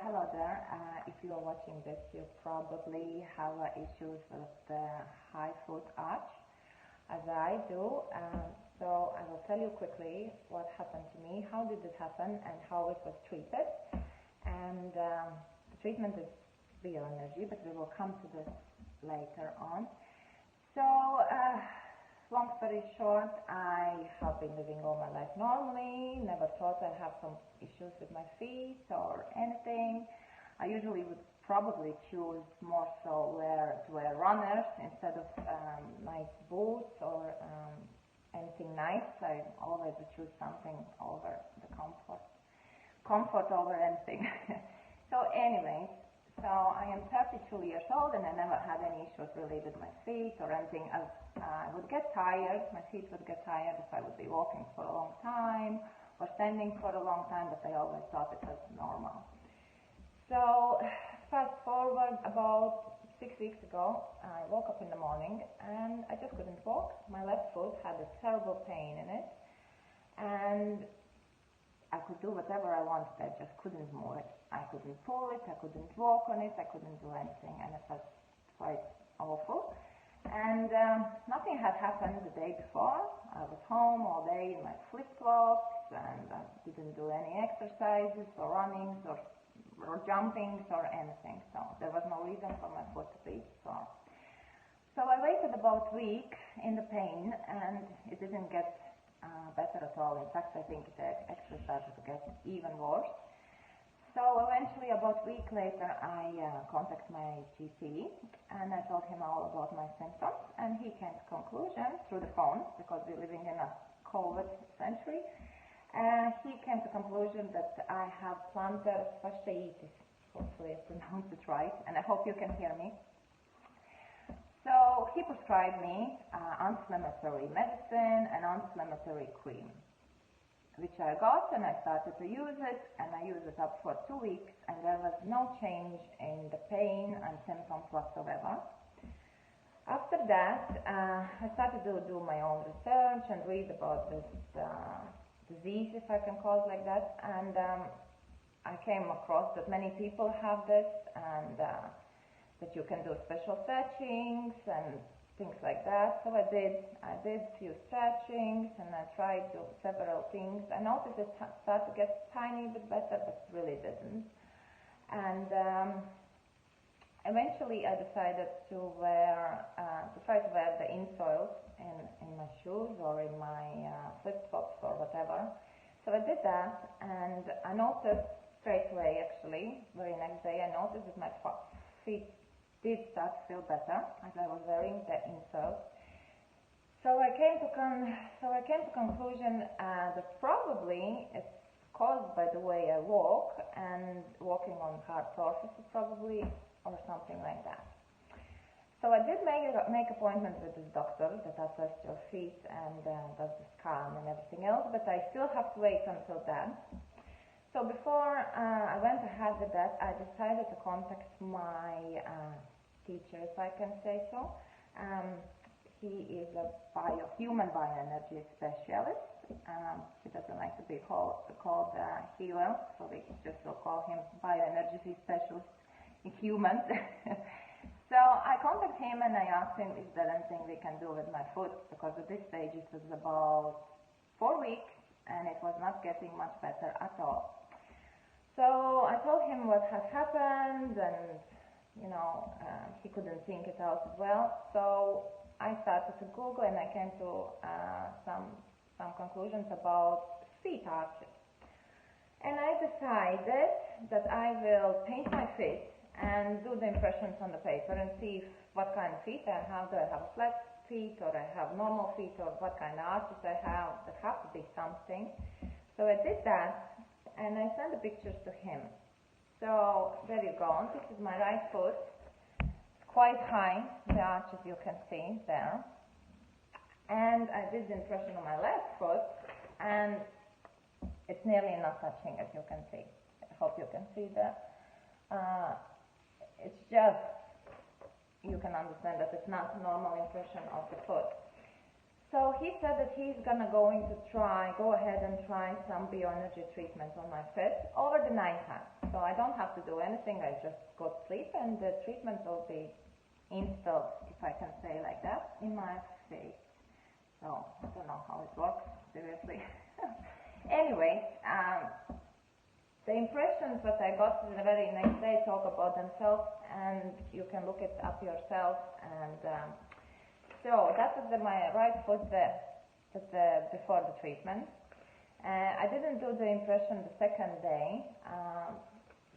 hello there. If you are watching this, you probably have issues with the high foot arch, as I do. So I will tell you quickly what happened to me, how did it happen, and how it was treated. And the treatment is bioenergy, but we will come to this later on. So, long story short, I have been living all my life normally, never thought I have some issues with my feet or anything. I usually would probably choose more so to wear runners instead of nice boots or anything nice. I always would choose something over the comfort over anything. So anyways, so I am 32 years old and I never had any issues really with my feet or anything. As I would get tired, my feet would get tired if I would be walking for a long time or standing for a long time, but I always thought it was normal. So fast forward about 6 weeks ago, I woke up in the morning and I just couldn't walk. My left foot had a terrible pain in it and I could do whatever I wanted, I just couldn't move it. I couldn't pull it, I couldn't walk on it, I couldn't do anything, and it was quite awful. And nothing had happened the day before. I was home all day in my flip-flops, and I didn't do any exercises or runnings or jumpings or anything, so there was no reason for my foot to be sore. So I waited about a week in the pain, and it didn't get better at all. In fact, I think it actually started to get even worse. So eventually, about a week later, I contacted my GP and I told him all about my symptoms, and he came to conclusion through the phone, because we're living in a COVID century, he came to conclusion that I have plantar fasciitis. Hopefully I pronounced it right, and I hope you can hear me. So he prescribed me anti-inflammatory medicine and anti-inflammatory cream, which I got, and I started to use it, and I used it up for 2 weeks, and there was no change in the pain and symptoms whatsoever. After that, I started to do my own research and read about this disease, if I can call it like that, and I came across that many people have this, and that you can do special stretchings and things like that. So I did few stretchings and I tried several things. I noticed it started to get tiny bit better, but really didn't. And eventually I decided to try to wear the insoles in my shoes or in my flip-flops or whatever. So I did that, and I noticed straight away, actually, very next day, I noticed that my feet did start to feel better as I was wearing the insoles. So I came to conclusion that probably it's caused by the way I walk, and walking on hard surfaces probably, or something like that. So I did make appointment with this doctor that assesses your feet and does the scan and everything else, but I still have to wait until then. So before I went ahead with that, I decided to contact my teacher, if I can say so. He is a human bioenergy specialist. He doesn't like to be called healer, so we just will call him bioenergy specialist in humans. So I contacted him and I asked him, is there anything we can do with my foot? Because at this stage it was about 4 weeks and it was not getting much better at all. So I told him what had happened, and he couldn't think it out as well. So I started to Google and I came to some conclusions about feet arches. And I decided that I will paint my feet and do the impressions on the paper and see what kind of feet I have. Do I have a flat feet, or I have normal feet, or what kind of arches I have? There has to be something. So I did that and I sent the pictures to him. So there you go. This is my right foot. It's quite high, the arches you can see there. And I did the impression on my left foot, and it's nearly not touching, as you can see. I hope you can see that. It's just, you can understand that it's not a normal impression of the foot. So he said that he's go ahead and try some bioenergy treatment on my feet over the night time. So I don't have to do anything, I just go to sleep and the treatment will be installed, if I can say like that, in my feet. So I don't know how it works, seriously. Anyway, the impressions that I got the very next day talk about themselves, and you can look it up yourself. And so that was my right foot there, before the treatment. I didn't do the impression the second day.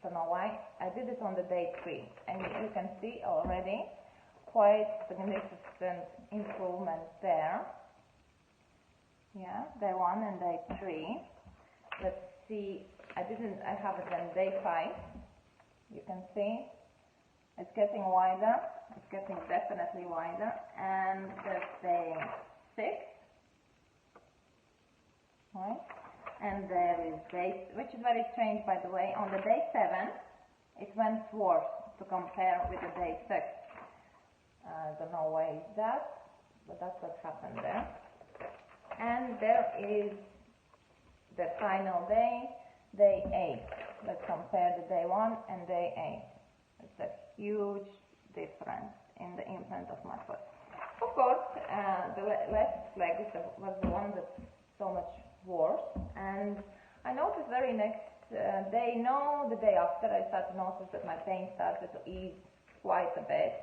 Don't know why. I did it on the day 3, and you can see already quite significant improvement there. Yeah, day 1 and day 3. Let's see. I have it on day 5. You can see it's getting wider. It's getting definitely wider. And day 6, right? And there is day, which is very strange, by the way. On the day 7, it went worse to compare with the day 6. I don't know why is that, but that's what happened there. And there is the final day, day 8. Let's compare the day 1 and day 8. It's a huge difference in the implant of my foot. Of course, the left leg was the one that's so much worse, and I noticed very next day, the day after, I started to notice that my pain started to ease quite a bit,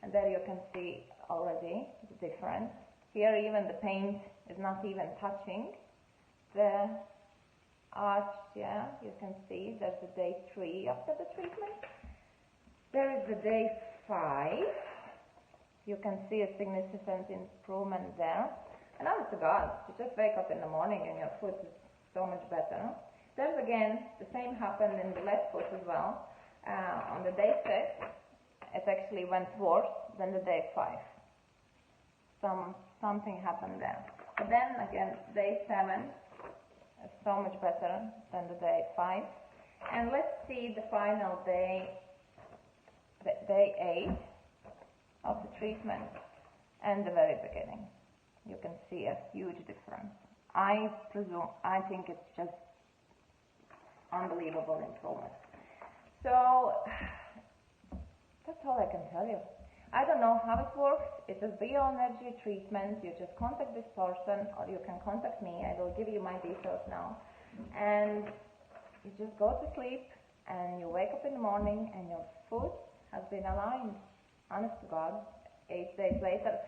and there you can see already the difference. Here even the pain is not even touching the arch. Yeah, you can see there's the day 3 after the treatment. There is the day 5. You can see a significant improvement there. And honest to God, you just wake up in the morning and your foot is so much better. There's again, the same happened in the left foot as well. On the day 6, it actually went worse than the day 5. Something happened there. But then again, day 7 is so much better than the day 5. And let's see the final day, day 8 of the treatment and the very beginning. You can see a huge difference. I think it's just unbelievable improvement. So that's all I can tell you. I don't know how it works. It's a bioenergy treatment. You just contact this person, or you can contact me. I will give you my details now. And you just go to sleep, and you wake up in the morning, and your foot has been aligned. Honest to God, 8 days later.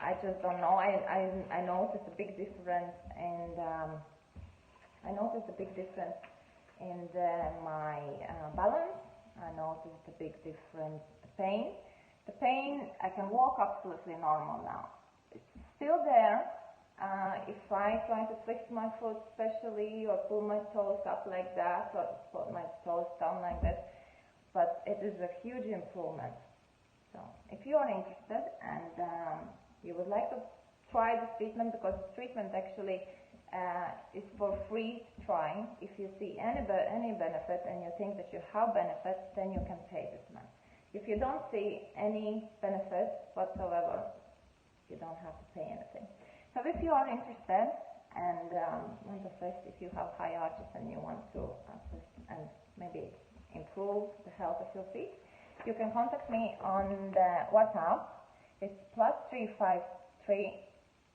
I just don't know. I noticed a big difference, and my balance. I noticed a big difference. The pain. I can walk absolutely normal now. It's still there. If I try to twist my foot, especially, or pull my toes up like that, or put my toes down like this, but it is a huge improvement. So if you are interested and you would like to try this treatment, because the treatment actually is for free trying. If you see any benefit and you think that you have benefit, then you can pay this money. If you don't see any benefit whatsoever, you don't have to pay anything. So if you are interested and want to assist, if you have high arches and you want to assist and maybe improve the health of your feet, you can contact me on the WhatsApp. It's +353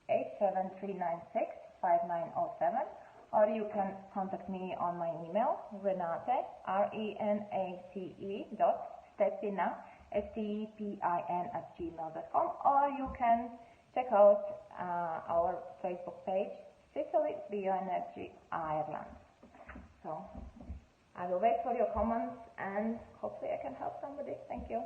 87396 5907, or you can contact me on my email, Renāte, RENATE Stepiņa, STEPIN@gmail.com, or you can check out our Facebook page, Sicily Bioenergy Ireland. So I will wait for your comments, and hopefully I can help somebody. Thank you.